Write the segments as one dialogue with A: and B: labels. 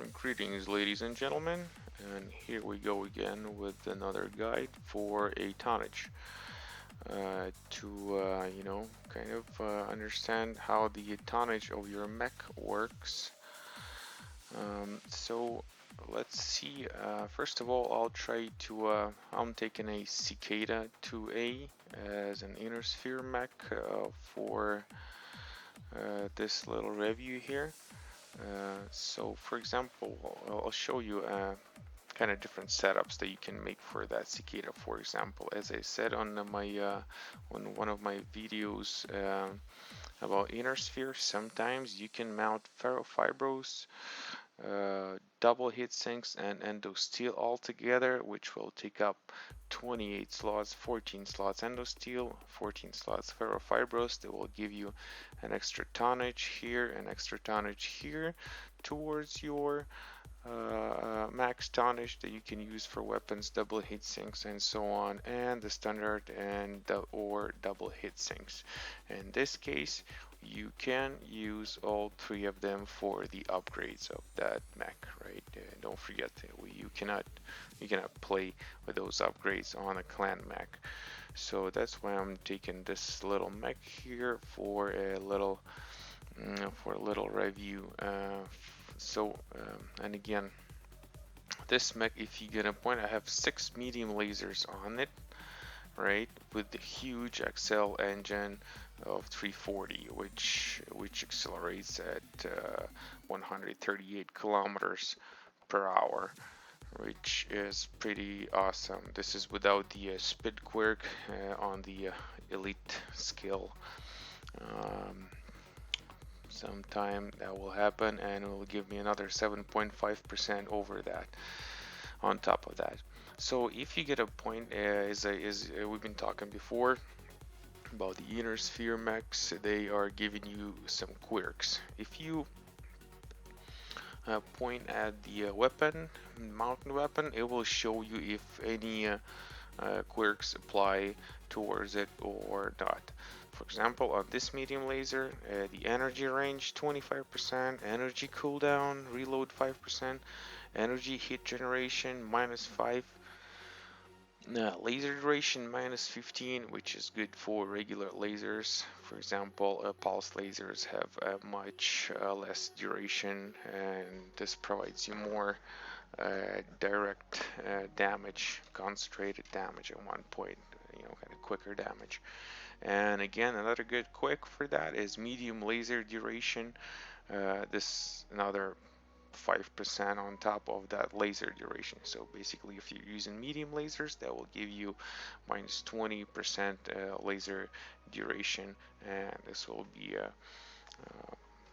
A: Greetings, ladies and gentlemen, and here we go again with another guide for a tonnage to kind of understand how the tonnage of your mech works. So let's see. First of all, I'll try to. I'm taking a Cicada 2A as an inner sphere mech for this little review here. So for example, I'll show you kind of different setups that you can make for that cicada. For example, as I said on on one of my videos about inner sphere, sometimes you can mount ferrofibros, double heat sinks, and endo steel all together, which will take up 28 slots, 14 slots endo steel, 14 slots ferrofibros. That will give you an extra tonnage here, an extra tonnage here towards your max tonnage that you can use for weapons, double hit sinks, and so on, and the standard and or double hit sinks. In this case, you can use all three of them for the upgrades of that mech, right? Don't forget you cannot play with those upgrades on a clan mech. So that's why I'm taking this little mech here for a little review. And again, this mech, if you get a point, I have 6 medium lasers on it, right, with the huge XL engine of 340, which accelerates at 138 kilometers per hour, which is pretty awesome. This is without the speed quirk on the elite skill. Um, Sometime that will happen, and it will give me another 7.5% over that on top of that. So if you get a point, we've been talking before about the inner sphere mechs, they are giving you some quirks. If you point at the weapon, mountain weapon, it will show you if any quirks apply towards it or not. For example, on this medium laser, the energy range 25%, energy cooldown, reload 5%, energy hit generation -5, laser duration -15, which is good for regular lasers. For example, pulse lasers have a much less duration, and this provides you more direct damage, concentrated damage at one point, kind of quicker damage. And again, another good quick for that is medium laser duration. This another 5% on top of that laser duration. So basically, if you're using medium lasers, that will give you -20% laser duration, and this will be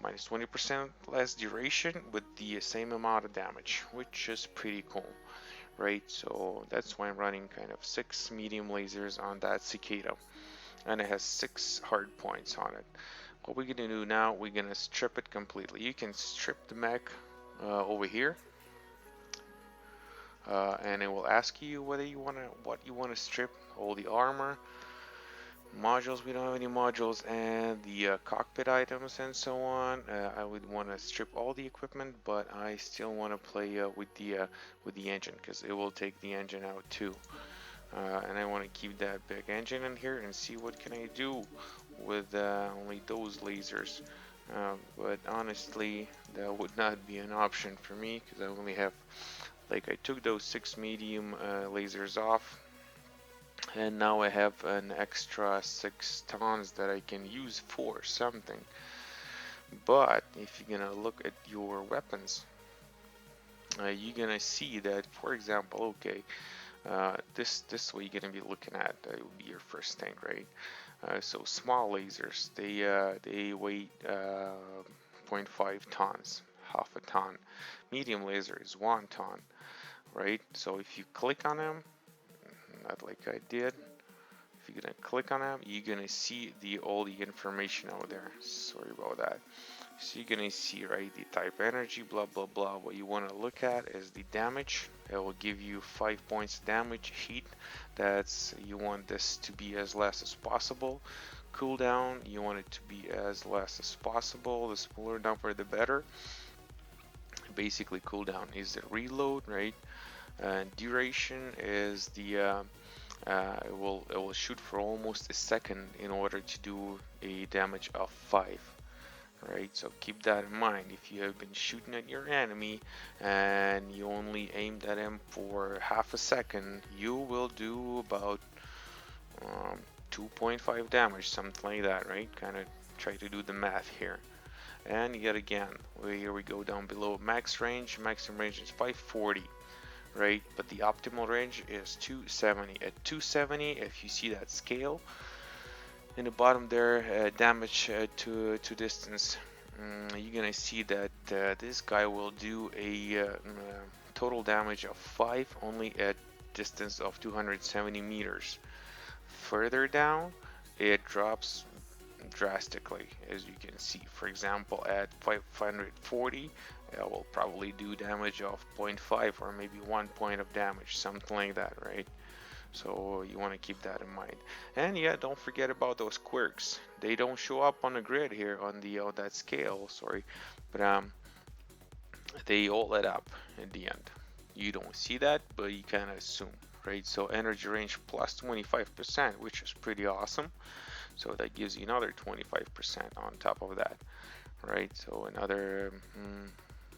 A: -20% less duration with the same amount of damage, which is pretty cool, right? So that's why I'm running kind of 6 medium lasers on that cicada, and it has 6 hard points on it. What we're gonna do now, we're gonna strip it completely. You can strip the mech over here, and it will ask you what you want to strip. All the armor, modules, we don't have any modules, and the cockpit items and so on. I would want to strip all the equipment, but I still want to play with the engine, because it will take the engine out too. And I want to keep that big engine in here and see what can I do with only those lasers. But honestly, that would not be an option for me, because I only have, like, I took those 6 medium lasers off, and now I have an extra 6 tons that I can use for something. But if you're gonna look at your weapons, you're gonna see that, for example, okay, this what you're gonna be looking at. That will be your first thing, right? So small lasers, they weigh 0.5 tons, half a ton. Medium laser is 1 ton, right? So if you click on them, not like I did, if you're gonna click on them, you're gonna see all the information out there. Sorry about that. So you're gonna see, right, the type energy, blah blah blah. What you want to look at is the damage. It will give you 5 points damage. Heat, that's, you want this to be as less as possible. Cooldown, you want it to be as less as possible. The smaller number the better. Basically, cooldown is the reload, right? And duration is the it will shoot for almost a second in order to do a damage of 5. Right, so keep that in mind. If you have been shooting at your enemy and you only aimed at him for half a second, you will do about um, 2.5 damage, something like that, right? Kind of try to do the math here. And yet again, here we go down below max range. Maximum range is 540, right? But the optimal range is 270. At 270, if you see that scale in the bottom there, damage to distance, you're gonna see that this guy will do a total damage of 5 only at distance of 270 meters. Further down, it drops drastically, as you can see. For example, at 540, it will probably do damage of 0.5 or maybe 1 point of damage, something like that, right? So you want to keep that in mind. And yeah, don't forget about those quirks. They don't show up on the grid here on the that scale, sorry, but they all add up in the end. You don't see that, but you can assume, right? So energy range plus 25%, which is pretty awesome. So that gives you another 25% on top of that, right? So another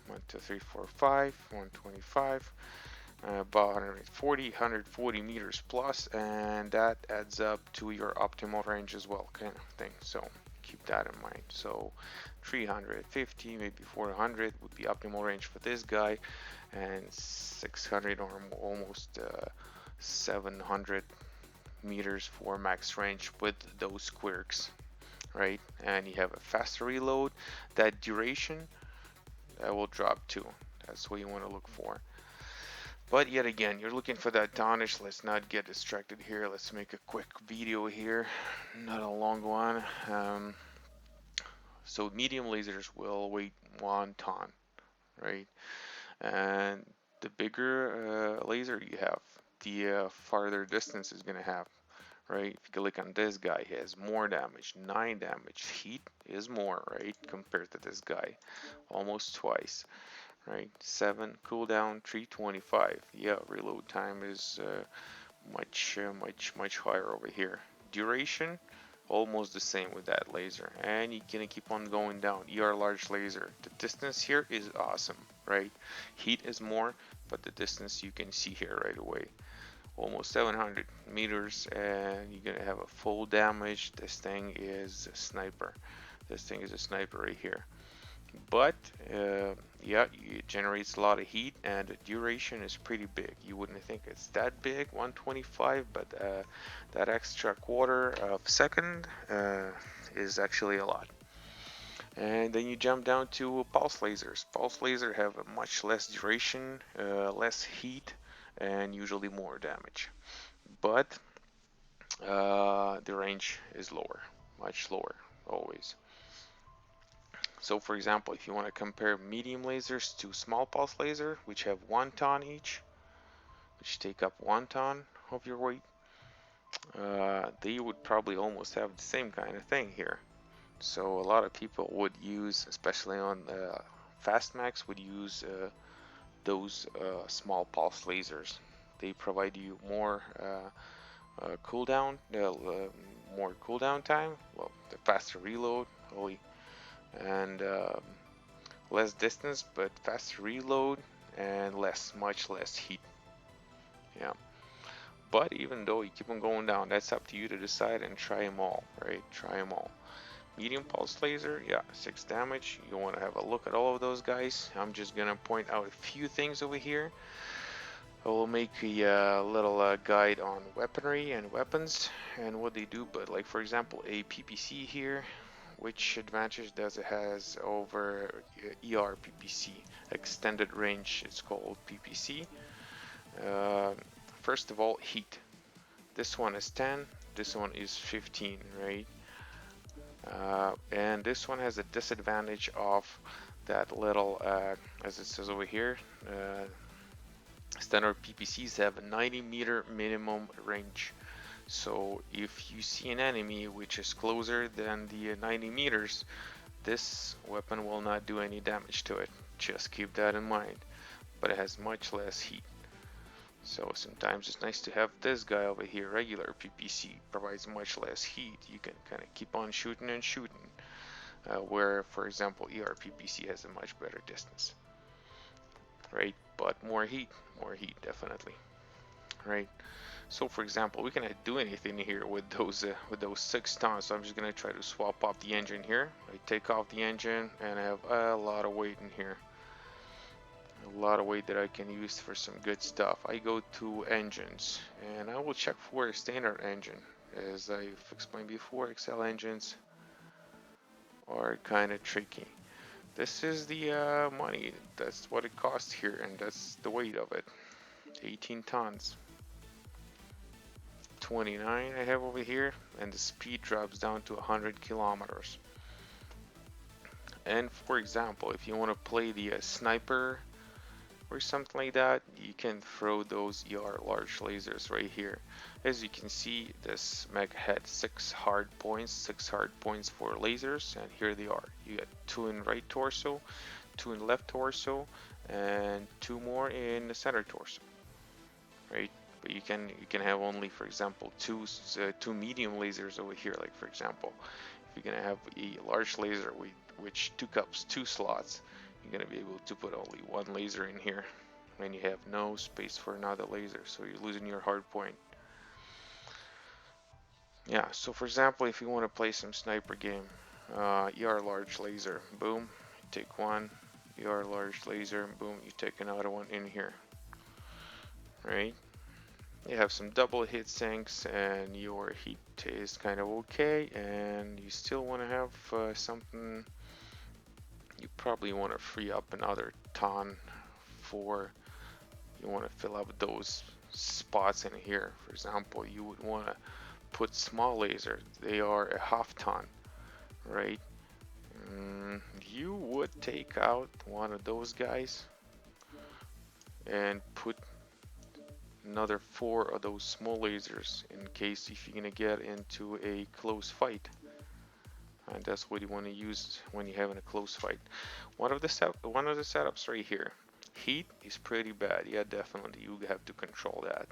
A: 1, 2, 3, 4, 5, 125. About 140 meters plus, and that adds up to your optimal range as well, kind of thing. So keep that in mind. So 350, maybe 400 would be optimal range for this guy, and 600 or almost 700 meters for max range with those quirks, right? And you have a faster reload. That duration that will drop too. That's what you want to look for. But yet again, you're looking for that tonnage. Let's not get distracted here. Let's make a quick video here, not a long one. So medium lasers will weigh 1 ton, right? And the bigger laser you have, the farther distance is going to have, right? If you click on this guy, he has more damage, 9 damage. Heat is more, right? Compared to this guy, almost twice. Right, 7 cooldown, 325. Yeah, reload time is much higher over here. Duration, almost the same with that laser, and you're gonna keep on going down. ER large laser. The distance here is awesome, right? Heat is more, but the distance you can see here right away, almost 700 meters, and you're gonna have a full damage. This thing is a sniper. This thing is a sniper right here. But yeah, it generates a lot of heat, and the duration is pretty big. You wouldn't think it's that big, 125, but that extra quarter of a second is actually a lot. And then you jump down to pulse lasers. Pulse lasers have a much less duration, less heat, and usually more damage. But the range is lower, much lower, always. So for example, if you want to compare medium lasers to small pulse laser, which have 1 ton each, which take up 1 ton of your weight, they would probably almost have the same kind of thing here. So a lot of people would use, especially on Fastmax, would use those small pulse lasers. They provide you more cooldown, more cooldown time, well, the faster reload, and less distance, but faster reload and much less heat. Yeah. But even though you keep on going down, that's up to you to decide and try them all, right? Try them all. Medium pulse laser, yeah, 6 damage. You want to have a look at all of those guys. I'm just gonna point out a few things over here. I will make a little guide on weaponry and weapons and what they do. But like for example, a PPC here, which advantage does it has over ER PPC? Extended range, it's called PPC. First of all, heat. This one is 10, this one is 15, right? And this one has a disadvantage of that little, as it says over here, standard PPCs have a 90-meter minimum range. So if you see an enemy which is closer than the 90 meters, this weapon will not do any damage to it. Just keep that in mind. But it has much less heat. So sometimes it's nice to have this guy over here. Regular PPC provides much less heat. You can kind of keep on shooting and shooting. Where, for example, ERPPC has a much better distance, right? But more heat, definitely, right? So, for example, we cannot do anything here with those 6 tons. So I'm just gonna try to swap off the engine here. I take off the engine, and I have a lot of weight in here. A lot of weight that I can use for some good stuff. I go to engines, and I will check for a standard engine. As I've explained before, XL engines are kind of tricky. This is the money. That's what it costs here, and that's the weight of it. 18 tons. 29 I have over here, and the speed drops down to 100 kilometers. And for example, if you want to play the sniper or something like that, you can throw those ER large lasers right here. As you can see, this mech had 6 hard points for lasers, and here they are. You get 2 in right torso, 2 in left torso, and 2 more in the center torso, right? But you can have only, for example, two medium lasers over here. Like for example, if you're gonna have a large laser which took up 2 slots, you're gonna be able to put only 1 laser in here, and you have no space for another laser, so you're losing your hard point. Yeah, so for example, if you want to play some sniper game, ER large laser, boom, you take 1, ER large laser, boom, you take another one in here, right? You have some double hit sinks, and your heat is kind of okay, and you still want to have something. You probably want to free up another ton for, you want to fill up those spots in here. For example, you would want to put small lasers. They are a half ton, right? You would take out one of those guys and put another 4 of those small lasers in case if you're gonna get into a close fight. And that's what you want to use when you're having a close fight. One of the setups right here. Heat is pretty bad. Yeah, definitely you have to control that,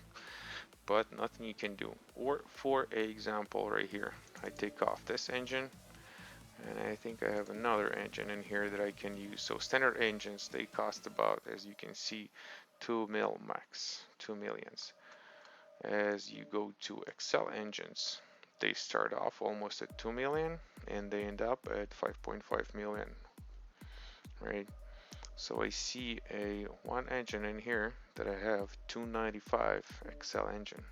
A: but nothing you can do. Or for example, right here, I take off this engine, and I think I have another engine in here that I can use. So standard engines, they cost about, as you can see, 2 mil max, 2 millions. As you go to XL engines, they start off almost at 2 million and they end up at 5.5 million, right? So I see a one engine in here that I have 295 XL engine.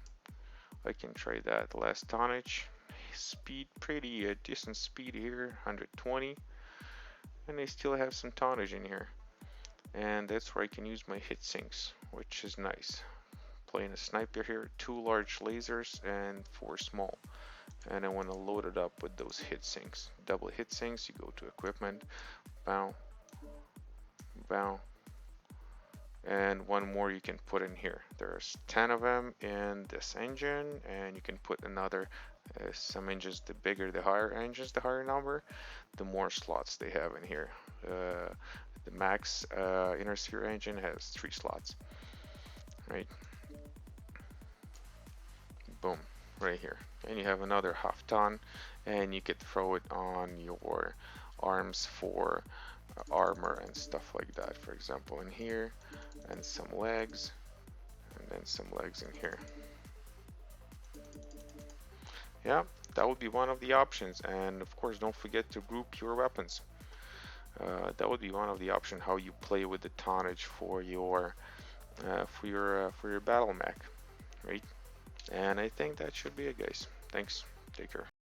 A: I can try that. Last tonnage, speed, pretty decent speed here, 120, and I still have some tonnage in here, and that's where I can use my hit sinks, which is nice. Playing a sniper here, 2 large lasers and 4 small, and I want to load it up with those hit sinks. Double hit sinks, you go to equipment, bow, bow, and 1 more you can put in here. There's 10 of them in this engine, and you can put another. Some engines, the bigger the higher engines, the higher number, the more slots they have in here. The max inner sphere engine has 3 slots, right? Boom, right here. And you have another half ton, and you could throw it on your arms for armor and stuff like that. For example, in here, and some legs, and then some legs in here. Yeah, that would be one of the options. And of course, don't forget to group your weapons. That would be one of the options how you play with the tonnage for your battle mech, right? And I think that should be it, guys. Thanks. Take care.